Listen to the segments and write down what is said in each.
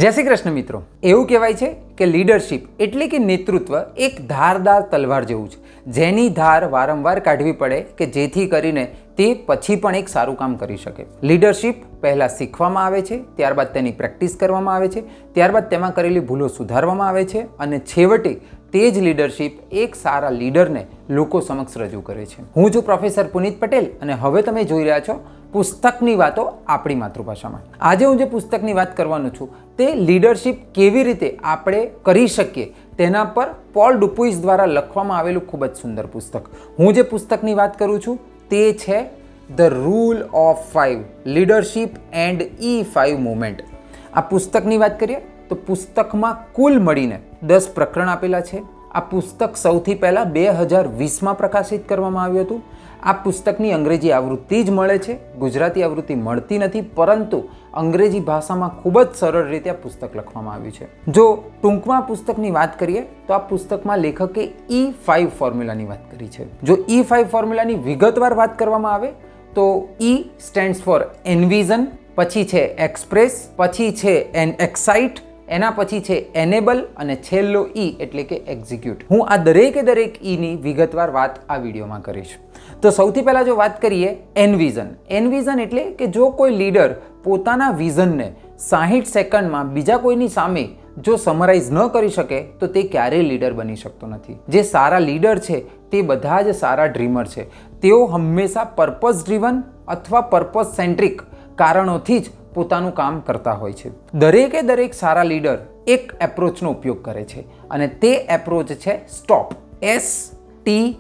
જય શ્રી કૃષ્ણ મિત્રો, એવું કહેવાય છે કે લીડરશિપ એટલે કે નેતૃત્વ એક ધારદાર તલવાર જેવું છે, જેની ધાર વારંવાર કાઢવી પડે કે જેથી કરીને તે પછી પણ એક સારું કામ કરી શકે. લીડરશિપ પહેલાં શીખવામાં આવે છે, ત્યારબાદ તેની પ્રેક્ટિસ કરવામાં આવે છે, ત્યારબાદ તેમાં કરેલી ભૂલો સુધારવામાં આવે છે અને છેવટે તે જ લીડરશિપ એક સારા લીડરને લોકો સમક્ષ રજૂ કરે છે. હું છું પ્રોફેસર પુનિત પટેલ અને હવે તમે જોઈ રહ્યા છો પુસ્તકની વાતો આપણી માતૃભાષામાં. આજે હું જે પુસ્તકની વાત કરવાનો છું તે લીડરશિપ કેવી રીતે આપણે કરી શકીએ તેના પર પોલ ડુપુઇસ દ્વારા લખવામાં આવેલું ખૂબ જ સુંદર પુસ્તક. હું જે પુસ્તકની વાત કરું છું તે છે the rule of 5 leadership and E5 movement. આ પુસ્તકની વાત કરીએ તો પુસ્તકમાં કુલ મળીને 10 પ્રકરણ આપેલા છે. આ પુસ્તક સૌથી પહેલાં 2020માં પ્રકાશિત કરવામાં આવ્યું હતું. આ પુસ્તકની અંગ્રેજી આવૃત્તિ જ મળે છે, ગુજરાતી આવૃત્તિ મળતી નથી, પરંતુ અંગ્રેજી ભાષામાં ખૂબ જ સરળ રીતે આ પુસ્તક લખવામાં આવ્યું છે. જો ટૂંકમાં પુસ્તકની વાત કરીએ તો આ પુસ્તકમાં લેખકે E5 ફોર્મ્યુલાની વાત કરી છે. જો E5 ફોર્મ્યુલાની વિગતવાર વાત કરવામાં આવે તો E સ્ટેન્ડ્સ ફોર એન્વિઝન, પછી છે એક્સપ્રેસ, પછી છે એક્સાઇટ, એના પછી છે એનેબલ અને છેલ્લો E એટલે કે એક્ઝિક્યુટ. હું આ દરેક Eની વિગતવાર વાત આ વિડીયોમાં કરીશ. તો સૌથી પહેલાં જો વાત કરીએ એન્વિઝન. એન્વિઝન એટલે કે જો કોઈ લીડર પોતાના વિઝનને 60 સેકન્ડમાં બીજા કોઈની સામે જો સમરાઇઝ ન કરી શકે તો તે ક્યારેય લીડર બની શકતો નથી. જે સારા લીડર છે તે બધા જ સારા ડ્રીમર છે. તેઓ હંમેશા પર્પઝ ડ્રીવન અથવા પર્પઝ સેન્ટ્રિક કારણોથી જ પોતાનું કામ કરતા હોય છે. દરેક સારા લીડર એક એપ્રોચનો ઉપયોગ કરે છે અને તે એપ્રોચ છે સ્ટોપ. STOP.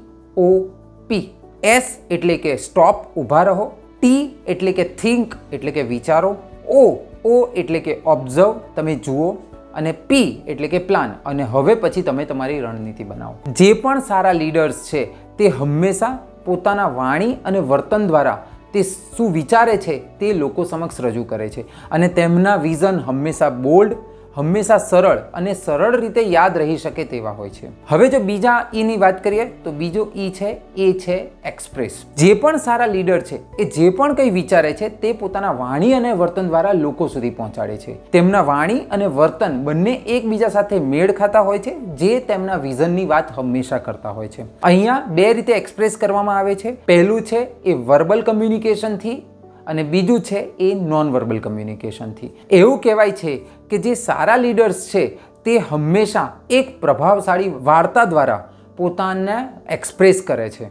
S એટલે કે સ્ટોપ, ઊભા રહો. T એટલે કે થિંક એટલે કે વિચારો. O એટલે કે ઓબ્ઝર્વ, તમે જુઓ. અને P એટલે કે પ્લાન, અને હવે પછી તમે તમારી રણનીતિ બનાવો. જે પણ સારા લીડર્સ છે તે હંમેશા પોતાના વાણી અને વર્તન દ્વારા તે શું વિચારે છે તે લોકો સમક્ષ રજૂ કરે છે અને તેમના વિઝન હંમેશા બોલ્ડ, હંમેશા સરળ અને સરળ રીતે યાદ રહી શકે તેવા હોય છે. હવે જો બીજા Eની વાત કરીએ તો બીજો E છે એ છે એક્સપ્રેસ. જે પણ સારા લીડર છે એ જે પણ કંઈ વિચારે છે તે પોતાના વાણી અને વર્તન દ્વારા લોકો સુધી પહોંચાડે છે. તેમના વાણી અને વર્તન બંને એકબીજા સાથે મેળ ખાતા હોય છે, જે તેમના વિઝનની વાત હંમેશા કરતા હોય છે. અહીંયા બે રીતે એક્સપ્રેસ કરવામાં આવે છે. પહેલું છે એ વર્બલ કમ્યુનિકેશનથી અને બીજું છે એ નોન વર્બલ કમ્યુનિકેશનથી. એવું કહેવાય છે કે જે સારા લીડર્સ છે તે હંમેશા એક પ્રભાવશાળી વાર્તા દ્વારા પોતાને એક્સપ્રેસ કરે છે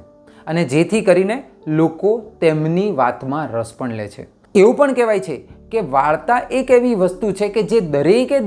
અને જેથી કરીને લોકો તેમની વાતમાં રસ પણ લે છે. એવું પણ કહેવાય છે કે વાર્તા એક એવી વસ્તુ છે કે જે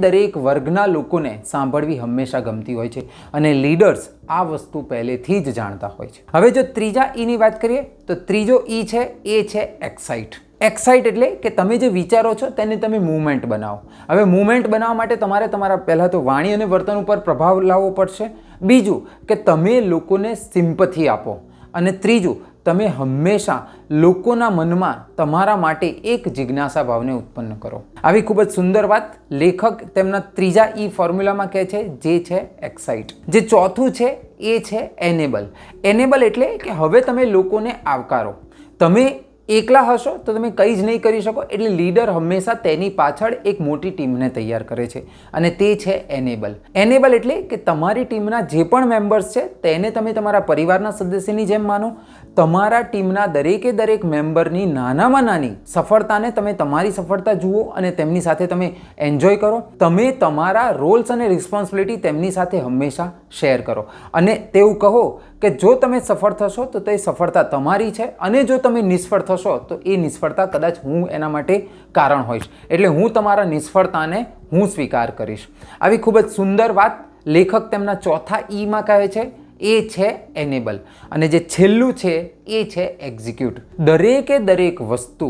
દરેક વર્ગના લોકોને સાંભળવી હંમેશા ગમતી હોય છે અને લીડર્સ આ વસ્તુ પહેલેથી જ જાણતા હોય છે. હવે જો ત્રીજા Eની વાત કરીએ તો ત્રીજો E છે એ છે એક્સાઇટ. એક્સાઇટ એટલે કે તમે જે વિચારો છો તેને તમે મૂવમેન્ટ બનાવો. હવે મૂવમેન્ટ બનાવવા માટે તમારે તમારા પહેલાં તો વાણી અને વર્તન ઉપર પ્રભાવ લાવવો પડશે. બીજું કે તમે લોકોને સિમ્પથી આપો અને ત્રીજું તમે હંમેશા લોકોના મનમાં તમારા માટે એક જિજ્ઞાસા ભાવને ઉત્પન્ન કરો. આવી ખૂબ જ સુંદર વાત લેખક તેમના ત્રીજા E ફોર્મ્યુલામાં કહે છે, જે છે એક્સાઇટ. જે ચોથું છે એ છે એનેબલ. એનેબલ એટલે કે હવે તમે લોકોને આવકારો. તમે એકલા હશો તો તમે કંઈ જ નહીં કરી શકો, એટલે લીડર હંમેશા તેની પાછળ એક મોટી ટીમને તૈયાર કરે છે અને તે છે એનેબલ. એનેબલ એટલે કે તમારી ટીમના જે પણ મેમ્બર્સ છે તેને તમે તમારા પરિવારના સદસ્યની જેમ માનો. તમારા ટીમના દરેક મેમ્બરની નાનામાં નાની સફળતાને તમે તમારી સફળતા જુઓ અને તેમની સાથે તમે એન્જોય કરો. તમે તમારા રોલ્સ અને રિસ્પોન્સિબિલિટી તેમની સાથે હંમેશા શેર કરો અને તેવું કહો કે જો તમે સફળ થશો તો તે સફળતા તમારી છે અને જો તમે નિષ્ફળ થશો તો એ નિષ્ફળતા કદાચ હું એના માટે કારણ હોઈશ, એટલે હું તમારા નિષ્ફળતાને હું સ્વીકાર કરીશ. આવી ખૂબ જ સુંદર વાત લેખક તેમના ચોથા Eમાં કહે છે, એ છે એનેબલ. અને જે છેલ્લું છે એ છે એક્ઝિક્યુટ. દરેક વસ્તુ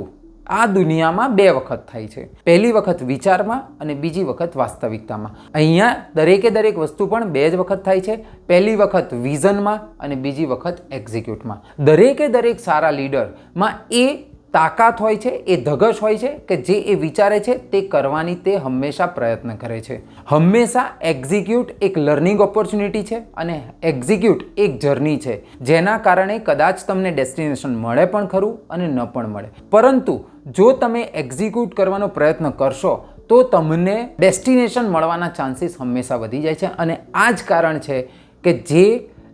આ દુનિયામાં બે વખત થાય છે. પહેલી વખત વિચારમાં અને બીજી વખત વાસ્તવિકતામાં. અહીંયા દરેક વસ્તુ પણ બે જ વખત થાય છે. પહેલી વખત વિઝનમાં અને બીજી વખત એક્ઝિક્યુટમાં. દરેક સારા લીડરમાં એ તાકાત હોય છે, એ ધગશ હોય છે કે જે એ વિચારે છે તે કરવાની તે હંમેશા પ્રયત્ન કરે છે. હંમેશા એક્ઝિક્યુટ એક લર્નિંગ ઓપોર્ચ્યુનિટી છે અને એક્ઝિક્યુટ એક જર્ની છે, જેના કારણે કદાચ તમને ડેસ્ટિનેશન મળે પણ ખરું અને ન પણ મળે, પરંતુ જો તમે એક્ઝિક્યુટ કરવાનો પ્રયત્ન કરશો તો તમને ડેસ્ટિનેશન મળવાના ચાન્સીસ હંમેશા વધી જાય છે. અને આ જ કારણ છે કે જે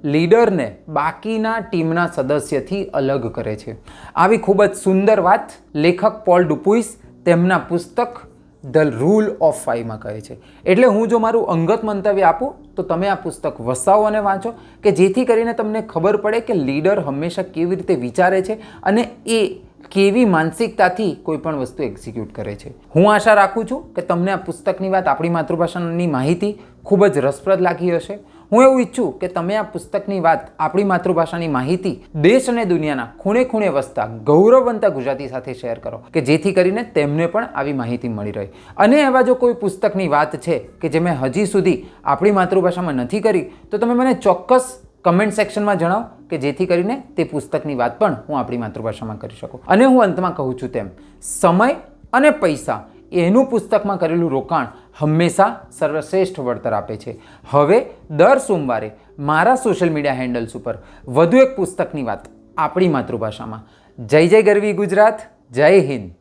લીડરને બાકીના ટીમના સદસ્યથી અલગ કરે છે. આવી ખૂબ જ સુંદર વાત લેખક પોલ ડુપુઇસ તેમના પુસ્તક ધ રૂલ ઓફ 5માં કહે છે. એટલે હું જો મારું અંગત મંતવ્ય આપું તો તમે આ પુસ્તક વસાવો અને વાંચો, કે જેથી કરીને તમને ખબર પડે કે લીડર હંમેશા કેવી રીતે વિચારે છે અને એ કેવી માનસિકતાથી કોઈ પણ વસ્તુ એક્ઝિક્યુટ કરે છે. હું આશા રાખું છું કે તમને આ પુસ્તકની વાત, આપણી માતૃભાષાની માહિતી ખૂબ જ રસપ્રદ લાગી હશે. હું એવું ઈચ્છું કે તમે આ પુસ્તકની વાત, આપણી માતૃભાષાની માહિતી દેશ અને દુનિયાના ખૂણે ખૂણે વસતા ગૌરવવંતા ગુજરાતી સાથે શેર કરો, કે જેથી કરીને તેમને પણ આવી માહિતી મળી રહે. અને એવા જો કોઈ પુસ્તકની વાત છે કે જે મેં હજી સુધી આપણી માતૃભાષામાં નથી કરી, તો તમે મને ચોક્કસ કમેન્ટ સેક્શનમાં જણાવો, કે જેથી કરીને તે પુસ્તકની વાત પણ હું આપણી માતૃભાષામાં કરી શકું. અને હું અંતમાં કહું છું તેમ, સમય અને પૈસા એનું પુસ્તકમાં કરેલું રોકાણ હંમેશા સર્વશ્રેષ્ઠ વળતર આપે છે. હવે દર સોમવારે મારા સોશિયલ મીડિયા હેન્ડલ્સ ઉપર વધુ એક પુસ્તકની વાત આપણી માતૃભાષામાં. જય જય ગરવી ગુજરાત, જય હિન્દ.